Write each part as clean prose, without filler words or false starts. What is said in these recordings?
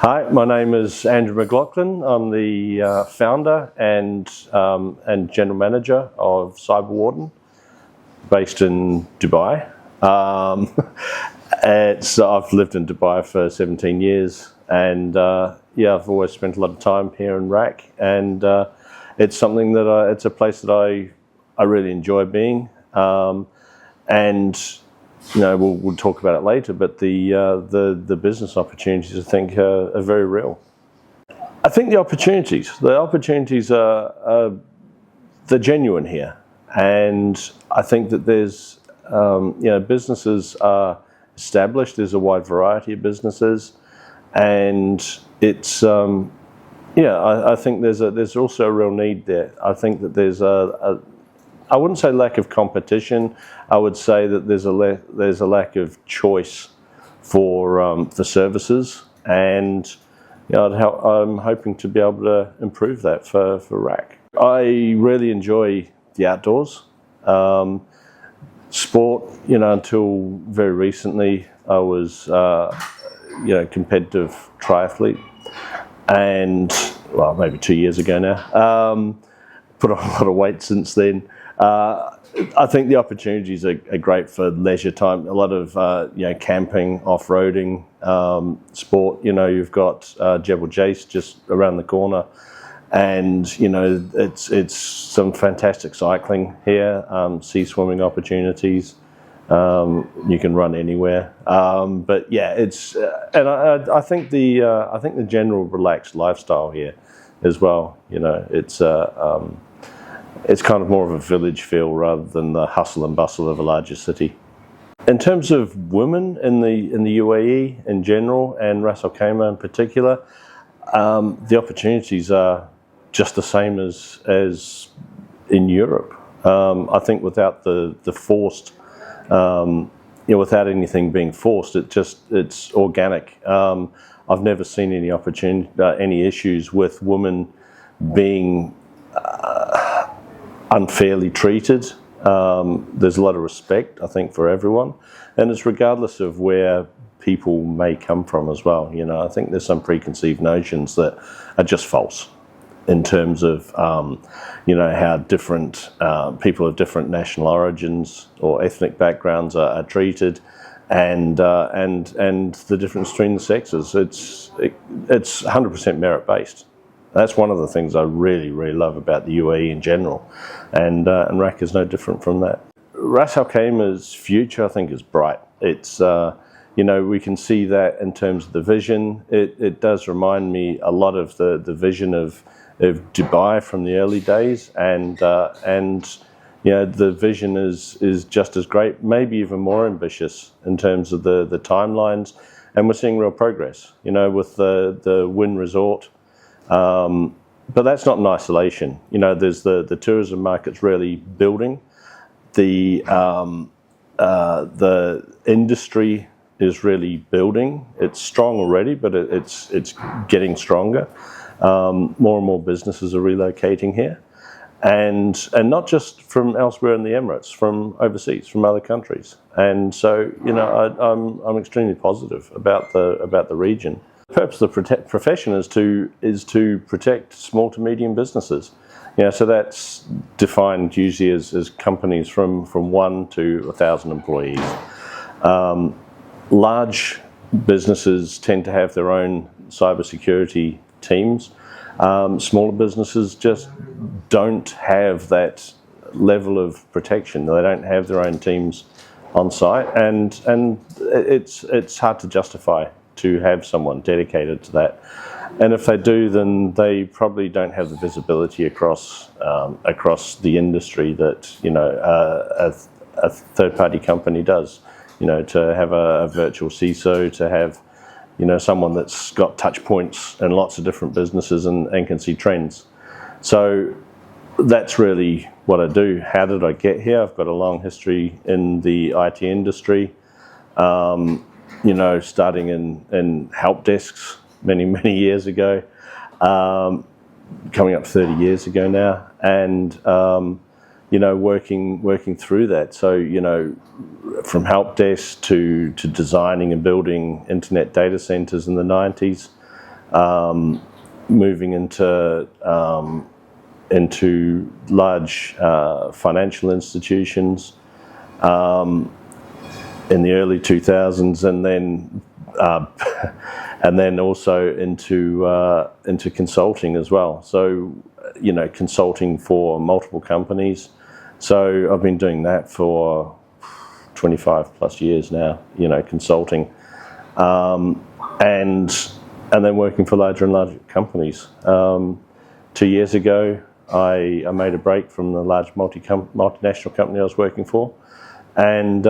Hi, my name is Andrew MacLachlan. I'm the founder and general manager of CyberWarden, based in Dubai. I've lived in Dubai for 17 years, and I've always spent a lot of time here in RAK, and it's something that it's a place that I really enjoy being, and we'll talk about it later, but the business opportunities, I think, are very real. I think the opportunities are they're genuine here, and I think that there's businesses are established. There's a wide variety of businesses, and it's I think there's also a real need there. I think that there's I wouldn't say lack of competition. I would say that there's a lack of choice for services, and I'm hoping to be able to improve that for RAK. I really enjoy the outdoors. Sport, until very recently, I was competitive triathlete, and maybe 2 years ago now. Put on a lot of weight since then. I think the opportunities are great for leisure time. A lot of camping, off-roading, sport. You've got Jebel Jais just around the corner, and it's some fantastic cycling here. Sea swimming opportunities. You can run anywhere. But yeah, and I think the general relaxed lifestyle here as well. It's kind of more of a village feel rather than the hustle and bustle of a larger city. In terms of women in the UAE in general, and Ras Al Khaimah in particular, the opportunities are just the same as in Europe. I think without the forced, without anything being forced, it's organic. I've never seen any issues with women being unfairly treated. There's a lot of respect, I think, for everyone, and it's regardless of where people may come from as well. I think there's some preconceived notions that are just false in terms of how different people of different national origins or ethnic backgrounds are treated, and the difference between the sexes. It's 100% merit based. That's one of the things I really, really love about the UAE in general, and RAK is no different from that. Ras Al Khaimah's future, I think, is bright. It's we can see that in terms of the vision. It does remind me a lot of the vision of Dubai from the early days, and the vision is just as great, maybe even more ambitious in terms of the timelines, and we're seeing real progress. With the Wynn Resort. But that's not in isolation. There's the tourism market's really building. The industry is really building. It's strong already, but it's getting stronger. More and more businesses are relocating here, and not just from elsewhere in the Emirates, from overseas, from other countries. And so I'm extremely positive about the region. The purpose of the profession is to protect small to medium businesses. So that's defined usually as companies from 1 to 1,000 employees. Large businesses tend to have their own cybersecurity teams. Smaller businesses just don't have that level of protection. They don't have their own teams on site, and it's hard to justify to have someone dedicated to that, and if they do, then they probably don't have the visibility across the industry that a third-party company does. To have a virtual CISO, to have someone that's got touch points in lots of different businesses and can see trends. So that's really what I do. How did I get here? I've got a long history in the IT industry. Starting in help desks many years ago, coming up 30 years ago now, and working through that. So from help desk to designing and building internet data centers in the 90s, moving into large financial institutions in the early 2000s, and then also into consulting as well. So, consulting for multiple companies. So I've been doing that for 25 plus years now. Consulting, and then working for larger and larger companies. 2 years ago, I made a break from the large multinational company I was working for, and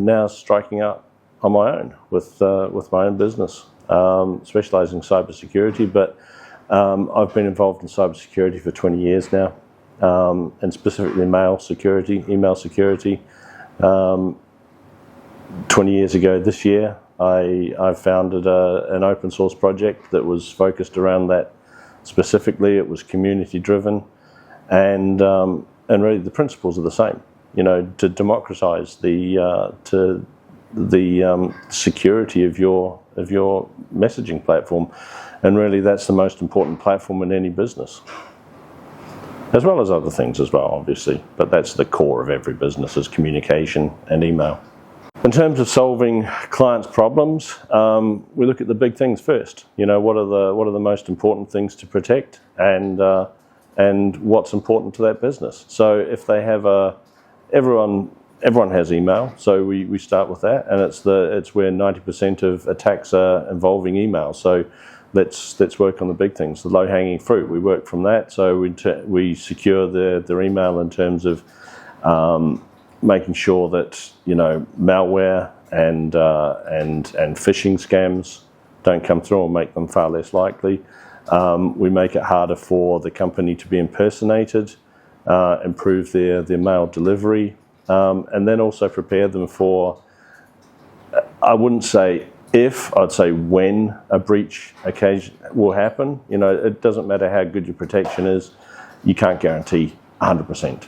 now striking out on my own with my own business, specialising in cybersecurity. But I've been involved in cybersecurity for 20 years now, and specifically email security. 20 years ago this year, I founded an open source project that was focused around that. Specifically, it was community driven, and really the principles are the same. To democratize the security of your messaging platform, and really that's the most important platform in any business, as well as other things as well, obviously. But that's the core of every business, is communication and email. In terms of solving clients' problems, we look at the big things first. What are the most important things to protect, and what's important to that business. So if they have everyone has email, so we start with that, and it's where 90% of attacks are involving email. So let's work on the big things, the low-hanging fruit. We work from that. So we secure their email in terms of making sure that malware and phishing scams don't come through, or make them far less likely. We make it harder for the company to be impersonated, improve their mail delivery, and then also prepare them for, I wouldn't say if, I'd say when a breach occasion will happen. It doesn't matter how good your protection is, you can't guarantee 100%.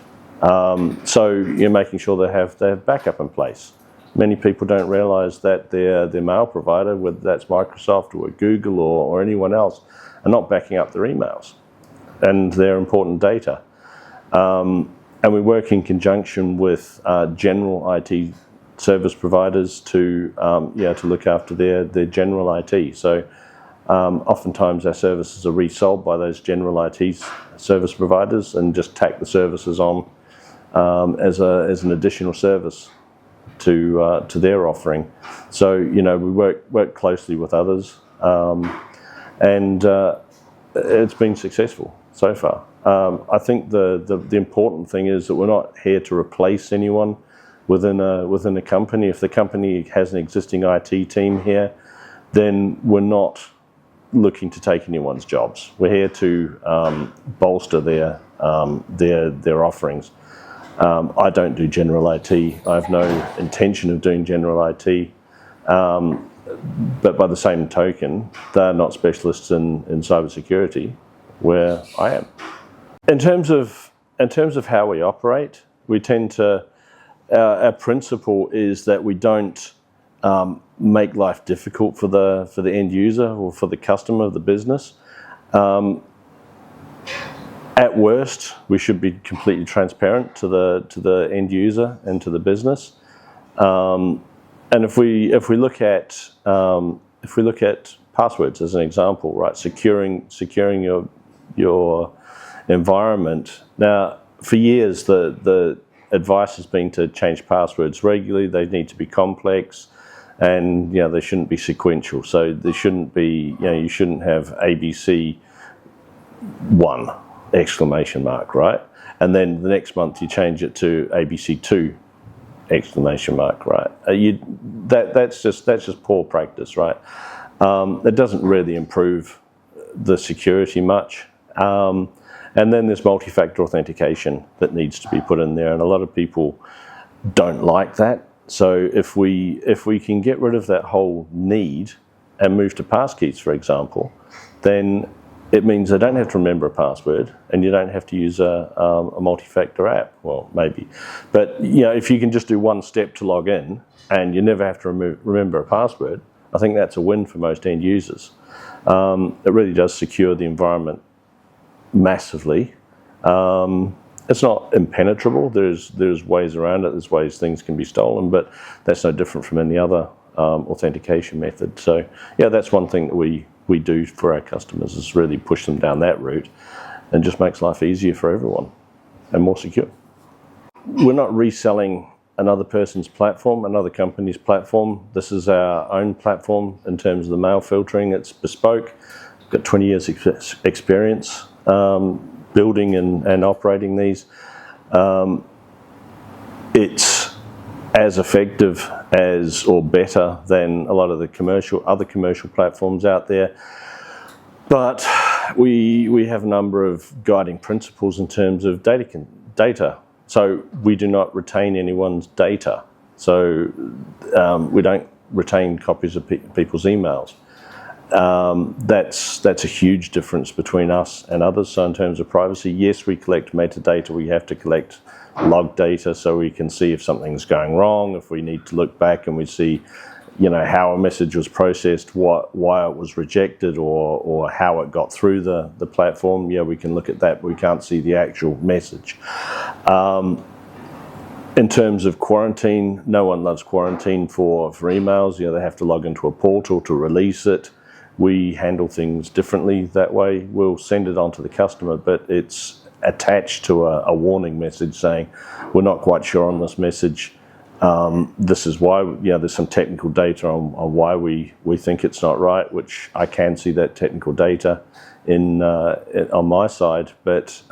So you're making sure they have backup in place. Many people don't realise that their mail provider, whether that's Microsoft or Google or anyone else, are not backing up their emails and their important data. And we work in conjunction with general IT service providers to look after their general IT. So oftentimes our services are resold by those general IT service providers and just tack the services on as an additional service to their offering. So we work closely with others, and it's been successful so far. I think the important thing is that we're not here to replace anyone within a company. If the company has an existing IT team here, then we're not looking to take anyone's jobs. We're here to bolster their offerings. I don't do general IT. I have no intention of doing general IT. But by the same token, they're not specialists in cybersecurity, where I am. In terms of how we operate, we tend to. Our principle is that we don't make life difficult for the end user or for the customer of the business. At worst, we should be completely transparent to the end user and to the business. And if we look at passwords as an example, right? Securing your environment. Now, for years, the advice has been to change passwords regularly. They need to be complex, and they shouldn't be sequential. So there shouldn't be, you shouldn't have ABC 1 exclamation mark, right? And then the next month you change it to ABC 2 exclamation mark, right? That's just poor practice, right? It doesn't really improve the security much. And then there's multi-factor authentication that needs to be put in there, and a lot of people don't like that. So if we can get rid of that whole need and move to passkeys, for example, then it means they don't have to remember a password, and you don't have to use a multi-factor app. Well, maybe, but if you can just do one step to log in, and you never have to remember a password, I think that's a win for most end users. It really does secure the environment massively. It's not impenetrable. There's ways around it. There's ways things can be stolen, but that's no different from any other authentication method. So yeah, that's one thing that we do for our customers, is really push them down that route, and just makes life easier for everyone and more secure. We're not reselling another person's platform, another company's platform. This is our own platform in terms of the mail filtering. It's bespoke. We've got 20 years experience building and operating these. It's as effective as, or better than, a lot of the other commercial platforms out there. But we have a number of guiding principles in terms of data. So we do not retain anyone's data. So we don't retain copies of people's emails. That's a huge difference between us and others. So in terms of privacy, yes, we collect metadata. We have to collect log data so we can see if something's going wrong, if we need to look back and we see, how a message was processed, why it was rejected, or how it got through the platform. Yeah, we can look at that, but we can't see the actual message. In terms of quarantine, no one loves quarantine for emails. They have to log into a portal to release it. We handle things differently that way. We'll send it on to the customer, but it's attached to a warning message saying, we're not quite sure on this message. This is why. There's some technical data on why we think it's not right, which I can see that technical data on my side, but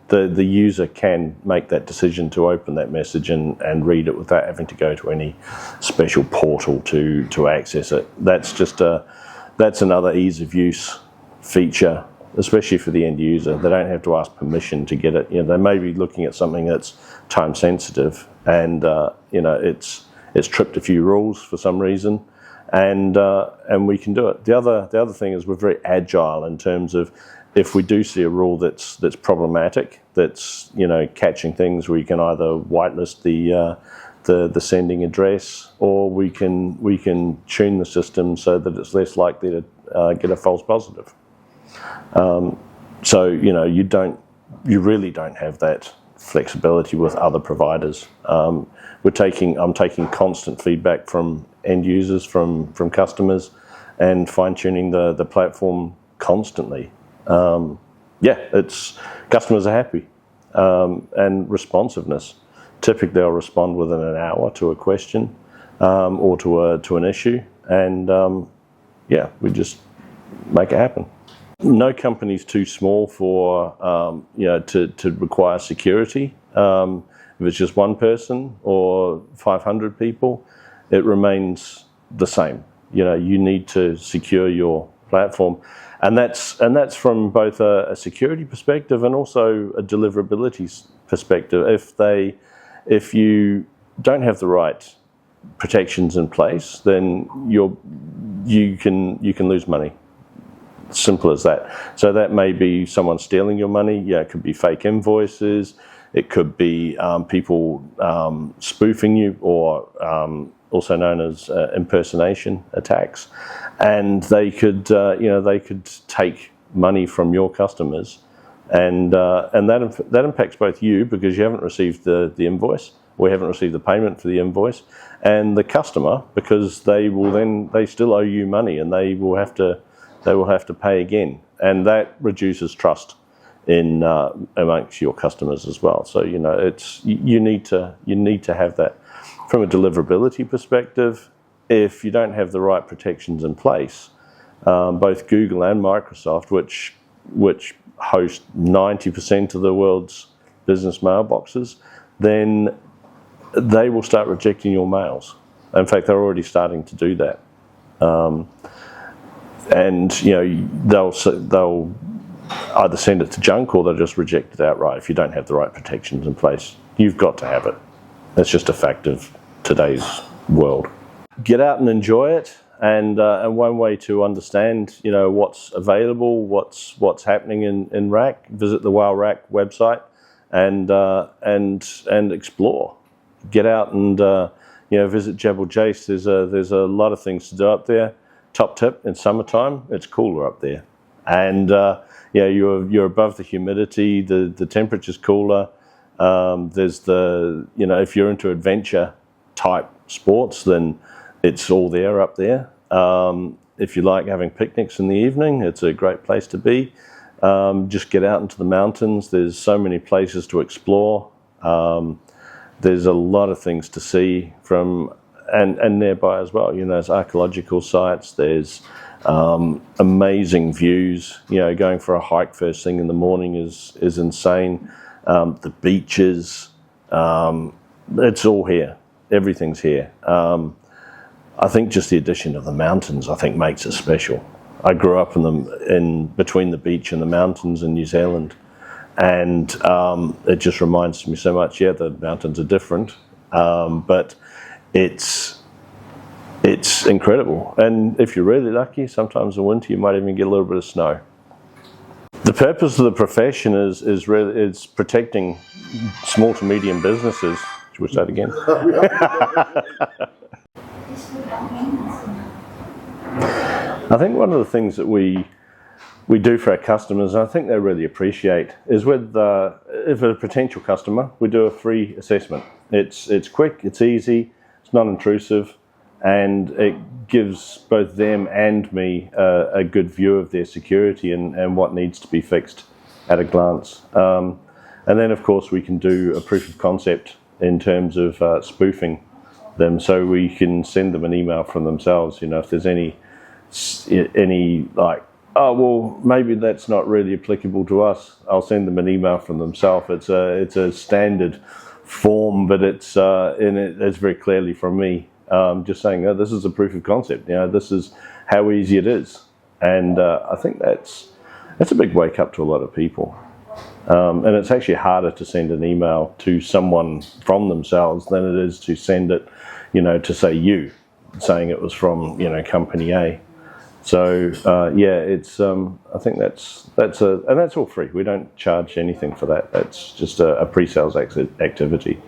the user can make that decision to open that message and read it without having to go to any special portal to access it. That's another ease of use feature, especially for the end user. They don't have to ask permission to get it. They may be looking at something that's time sensitive, and it's tripped a few rules for some reason, and we can do it. The other thing is we're very agile in terms of, if we do see a rule that's problematic, that's catching things, we can either whitelist the sending address, or we can tune the system so that it's less likely to get a false positive. So you really don't have that flexibility with other providers. I'm taking constant feedback from end users, from customers, and fine-tuning the platform constantly. Customers are happy, and responsiveness. Typically, they'll respond within an hour to a question or to an issue, and we just make it happen. No company's too small for to require security. If it's just one person or 500 people, it remains the same. You need to secure your platform, and that's from both a security perspective and also a deliverability perspective. If you don't have the right protections in place, then you can lose money. Simple as that. So that may be someone stealing your money. Yeah, it could be fake invoices. It could be people spoofing you, or also known as impersonation attacks. And they could take money from your customers, and that impacts both you, because you haven't received the invoice, or you haven't received the payment for the invoice, and the customer, because they still owe you money, and they will have to pay again, and that reduces trust in amongst your customers as well. So you need to have that. From a deliverability perspective, if you don't have the right protections in place, both Google and Microsoft, which host 90% of the world's business mailboxes, then they will start rejecting your mails. In fact, they're already starting to do that. And they'll either send it to junk, or they'll just reject it outright if you don't have the right protections in place. You've got to have it. That's just a fact of today's world. Get out and enjoy it, and one way to understand what's available, what's happening in RAK, visit the RAK website and explore. Get out and visit Jebel Jais. There's a lot of things to do up there. Top tip, in summertime, it's cooler up there. And you're above the humidity, the temperature's cooler. There's if you're into adventure type sports, then it's all there up there. If you like having picnics in the evening, it's a great place to be. Just get out into the mountains. There's so many places to explore. There's a lot of things to see and nearby as well. There's archaeological sites. There's amazing views. Going for a hike first thing in the morning is insane. The beaches, it's all here. Everything's here. I think just the addition of the mountains, I think, makes it special. I grew up in between the beach and the mountains in New Zealand, and it just reminds me so much. Yeah, the mountains are different, but it's incredible. And if you're really lucky, sometimes in winter you might even get a little bit of snow. The purpose of the profession is protecting small to medium businesses. Should we start again? I think one of the things that we do for our customers, and I think they really appreciate, is if a potential customer, we do a free assessment. It's quick, it's easy, it's non-intrusive, and it gives both them and me a good view of their security and what needs to be fixed at a glance. And then, of course, we can do a proof of concept in terms of spoofing them, so we can send them an email from themselves. If there's any like, oh well, maybe that's not really applicable to us, I'll send them an email from themselves. It's a standard form, but it's very clearly from me, just saying, oh, this is a proof of concept. This is how easy it is, and I think that's a big wake up to a lot of people. And it's actually harder to send an email to someone from themselves than it is to send it, to say you, saying it was from company A. So it's I think and that's all free. We don't charge anything for that. That's just a pre-sales activity.